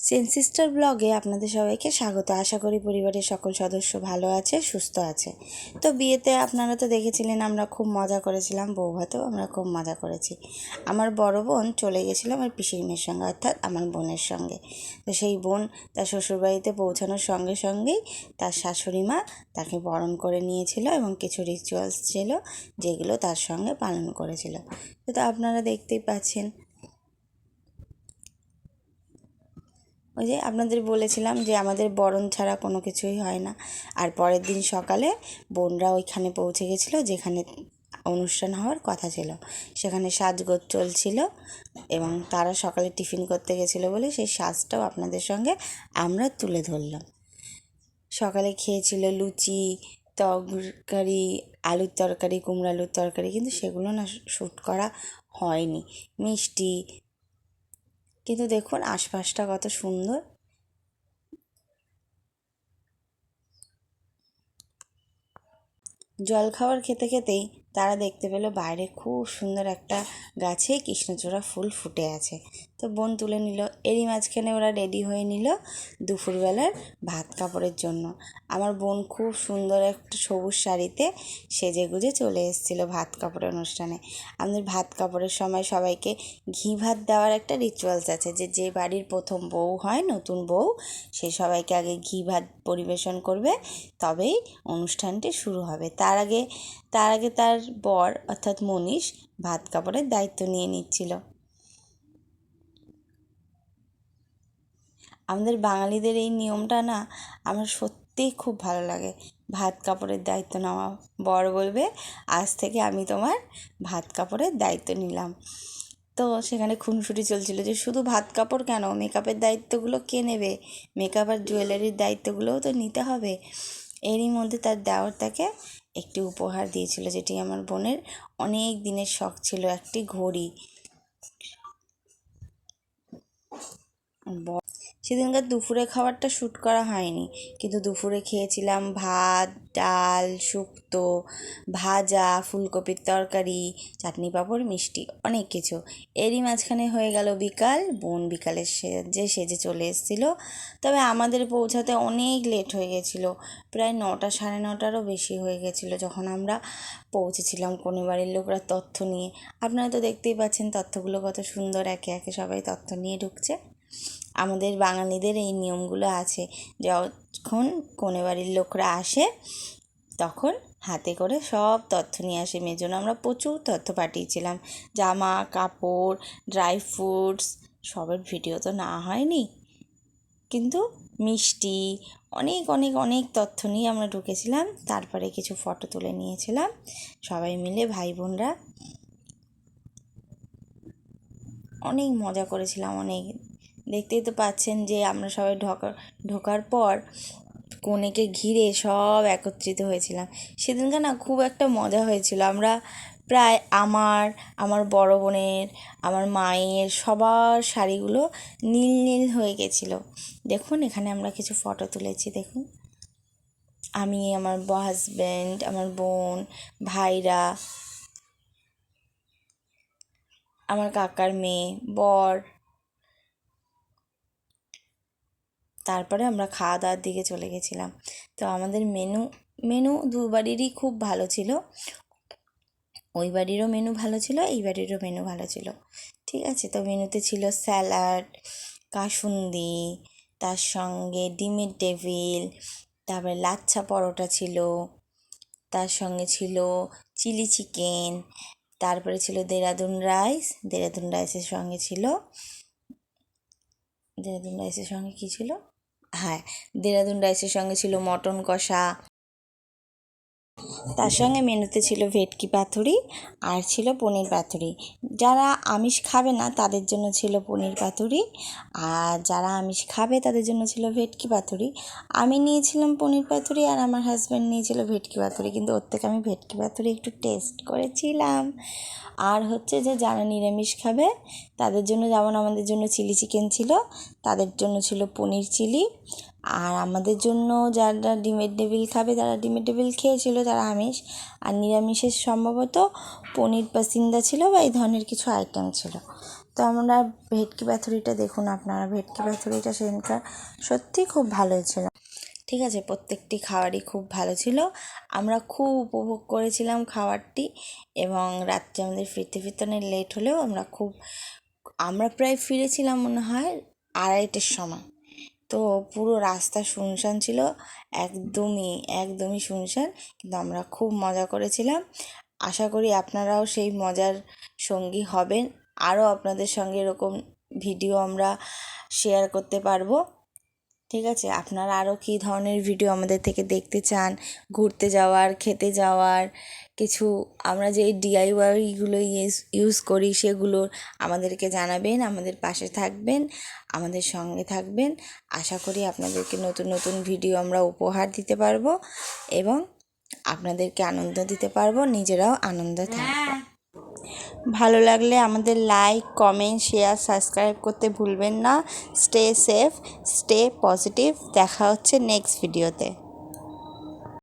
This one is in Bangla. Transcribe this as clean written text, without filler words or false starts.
সেনসিস্টার ব্লগে আপনাদের সবাইকে স্বাগত। আশা করি পরিবারের সকল সদস্য ভালো আছে, সুস্থ আছে। তো বিয়েতে আপনারা তো দেখেছিলেন আমরা খুব মজা করেছিলাম, বৌভাতেও আমরা খুব মজা করেছি। আমার বড় বোন চলে গেছিলো আমার পিসির মেয়ের সঙ্গে, অর্থাৎ আমার বোনের সঙ্গে। তো সেই বোন তার শ্বশুরবাড়িতে পৌঁছানোর সঙ্গে সঙ্গেই তার শাশুড়ি মা তাকে বরণ করে নিয়েছিল এবং কিছু রিচুয়ালস ছিল যেগুলো তার সঙ্গে পালন করেছিল। তো আপনারা দেখতেই পাচ্ছেন। ওই যে আপনাদের বলেছিলাম যে আমাদের বরণ ছাড়া কোনো কিছুই হয় না। আর পরের দিন সকালে বোনরা ওইখানে পৌঁছে গেছিলো যেখানে অনুষ্ঠান হওয়ার কথা ছিল। সেখানে সাজগোজ চলছিল এবং তারা সকালে টিফিন করতে গেছিলো বলে সেই সাজটাও আপনাদের সঙ্গে আমরা তুলে ধরলাম। সকালে খেয়েছিল লুচি, তরকারি, আলুর তরকারি, কুমড়ো আলুর তরকারি, কিন্তু সেগুলো না শ্যুট করা হয়নি। মিষ্টি, কিন্তু দেখুন আশপাশটা কত সুন্দর। জলখাবার খেতে খেতেই তারা দেখতে পেলো বাইরে খুব সুন্দর একটা গাছে কৃষ্ণচূড়া ফুল ফুটে আছে। তো বোন তুলে নিল। এরই মাঝখানে ওরা রেডি হয়ে নিল দুপুরবেলার ভাত কাপড়ের জন্য। আমার বোন খুব সুন্দর একটা সবুজ শাড়িতে সেজে গুজে চলে এসেছিলো ভাত কাপড়ের অনুষ্ঠানে। আমাদের ভাত কাপড়ের সময় সবাইকে ঘি ভাত দেওয়ার একটা রিচুয়ালস আছে, যে বাড়ির প্রথম বউ হয়, নতুন বউ, সে সবাইকে আগে ঘি ভাত পরিবেশন করবে, তবেই অনুষ্ঠানটি শুরু হবে। তার আগে তার বর অর্থাৎ মনীষ ভাত কাপড়ের দায়িত্ব নিয়ে নিচ্ছিল। আমাদের বাঙালিদের এই নিয়মটা না আমার সত্যিই খুব ভালো লাগে। ভাত কাপড়ের দায়িত্ব নেওয়া, বর বলবে আজ থেকে আমি তোমার ভাত কাপড়ের দায়িত্ব নিলাম। তো সেখানে খুনসুটি চলছিল যে শুধু ভাত কাপড় কেন, মেকআপের দায়িত্বগুলো কে নেবে, মেকআপ আর জুয়েলারির দায়িত্বগুলোও তো নিতে হবে। এরই মধ্যে তার দেওর তাকে একটি উপহার দিয়েছিল, যেটি আমার বোনের অনেক দিনের শখ ছিল, একটি ঘড়ি। সেদিনকার দুপুরে খাবারটা শ্যুট করা হয়নি, কিন্তু দুপুরে খেয়েছিলাম ভাত, ডাল, শুক্তো, ভাজা, ফুলকপির তরকারি, চাটনি, পাঁপড়, মিষ্টি, অনেক কিছু। এরই মাঝখানে হয়ে গেল বিকাল। বোন বিকালে সেজে চলে এসেছিলো। তবে আমাদের পৌঁছাতে অনেক লেট হয়ে গেছিলো, প্রায় 9টা, 9:30টারও বেশি হয়ে গেছিলো যখন আমরা পৌঁছেছিলাম। কনে বাড়ির লোকরা তথ্য নিয়ে, আপনারা তো দেখতেই পাচ্ছেন তথ্যগুলো কত সুন্দর, একে একে সবাই তথ্য নিয়ে ঢুকছে। আমাদের বাঙালিদের এই নিয়মগুলো আছে, যখন কনে বাড়ির লোকরা আসে তখন হাতে করে সব তথ্য নিয়ে আসে। মেয়ের জন্য আমরা প্রচুর তথ্য পাঠিয়েছিলাম, জামা কাপড়, ড্রাই ফ্রুটস, সবের ভিডিও তো না হয়নি, কিন্তু মিষ্টি, অনেক অনেক অনেক তথ্য নিয়ে আমরা ঢুকেছিলাম। তারপরে কিছু ফটো তুলে নিয়েছিলাম সবাই মিলে, ভাই বোনরা অনেক মজা করেছিলাম। অনেক, দেখতেই তো পাচ্ছেন যে আমরা সবাই ঢোকার পর কনেকে ঘিরে সব একত্রিত হয়েছিলাম। সেদিনকার না খুব একটা মজা হয়েছিল। আমরা প্রায় আমার বড় বোনের, আমার মায়ের সবার শাড়িগুলো নীল নীল হয়ে গেছিলো। দেখুন এখানে আমরা কিছু ফটো তুলেছি, দেখুন আমি, আমার হাজব্যান্ড, আমার বোন, ভাইরা, আমার কাকার মেয়ে, বর। তারপরে আমরা খাওয়া দাওয়ার দিকে চলে গেছিলাম। তো আমাদের মেনু দু বাড়িরই খুব ভালো ছিল। ওই বাড়িরও মেনু ভালো ছিল, এই বাড়িরও মেনু ভালো ছিল। ঠিক আছে, তো মেনুতে ছিল স্যালাড, কাসুন্দি, তার সঙ্গে ডিমের টেবিল, তারপরে লাচ্ছা পরোটা ছিল, তার সঙ্গে ছিল চিলি চিকেন, তারপরে ছিল দেরাদুন রাইসের সঙ্গে ছিল, দেরাদুন রাইসের সঙ্গে কী ছিল, হ্যাঁ, দেরাদুন রাইসের সঙ্গে ছিল মটন কষা। তার সঙ্গে মেনুতে ছিল ভেটকি পাতুরি আর ছিল পনির পাতুরি। যারা আমিষ খাবে না তাদের জন্য ছিল পনির পাতুরি, আর যারা আমিষ খাবে তাদের জন্য ছিল ভেটকি পাতুরি। আমি নিয়েছিলাম পনির পাতুরি আর আমার হাজব্যান্ড নিয়েছিল ভেটকি পাতুরি, কিন্তু ওর থেকে আমি ভেটকি পাতুরি একটু টেস্ট করেছিলাম। আর হচ্ছে যে যারা নিরামিষ খাবে তাদের জন্য, যেমন আমাদের জন্য চিলি চিকেন ছিল, তাদের জন্য ছিল পনির চিলি। আর আমাদের জন্য যারা ডিমের টেবিল খাবে তারা ডিমের টেবিল খেয়েছিল, যারা আমিষ। আর নিরামিষের সম্ভবত পনির পাসিন্দা ছিল বা এই ধরনের কিছু আইটেম ছিল। তো আমরা ভেটকি পাতুরিটা দেখুন আপনারা, ভেটকি পাতুরিটা সেদিনকার সত্যিই খুব ভালো ছিল। ঠিক আছে, প্রত্যেকটি খাবারই খুব ভালো ছিল, আমরা খুব উপভোগ করেছিলাম খাবারটি। এবং রাত্রে আমাদের ফিরতে ফিরতে অনেক লেট হলেও আমরা প্রায় ফিরেছিলাম মনে হয় 2:30-এর সময়। তো পুরো রাস্তা শুনশান ছিল, একদমই শুনশান, কিন্তু আমরা খুব মজা করেছিলাম। আশা করি আপনারাও সেই মজার সঙ্গী হবেন। আরও আপনাদের সঙ্গে এরকম ভিডিও আমরা শেয়ার করতে পারবো। ঠিক আছে, আপনারা আরও কী ধরনের ভিডিও আমাদের থেকে দেখতে চান, ঘুরতে যাওয়ার, খেতে যাওয়ার, কিছু আমরা যে ডিআইওয়াইগুলো ইউজ করি সেগুলো আমাদেরকে জানাবেন, আমাদের পাশে থাকবেন, আমাদের সঙ্গে থাকবেন। আশা করি আপনাদেরকে নতুন নতুন ভিডিও আমরা উপহার দিতে পারবো এবং আপনাদেরকে আনন্দ দিতে পারবো, নিজেরাও আনন্দ থাকবো। ভালো লাগলে আমাদের লাইক, কমেন্ট, শেয়ার, সাবস্ক্রাইব করতে ভুলবেন না। Stay safe, stay positive. দেখা হচ্ছে নেক্সট ভিডিওতে।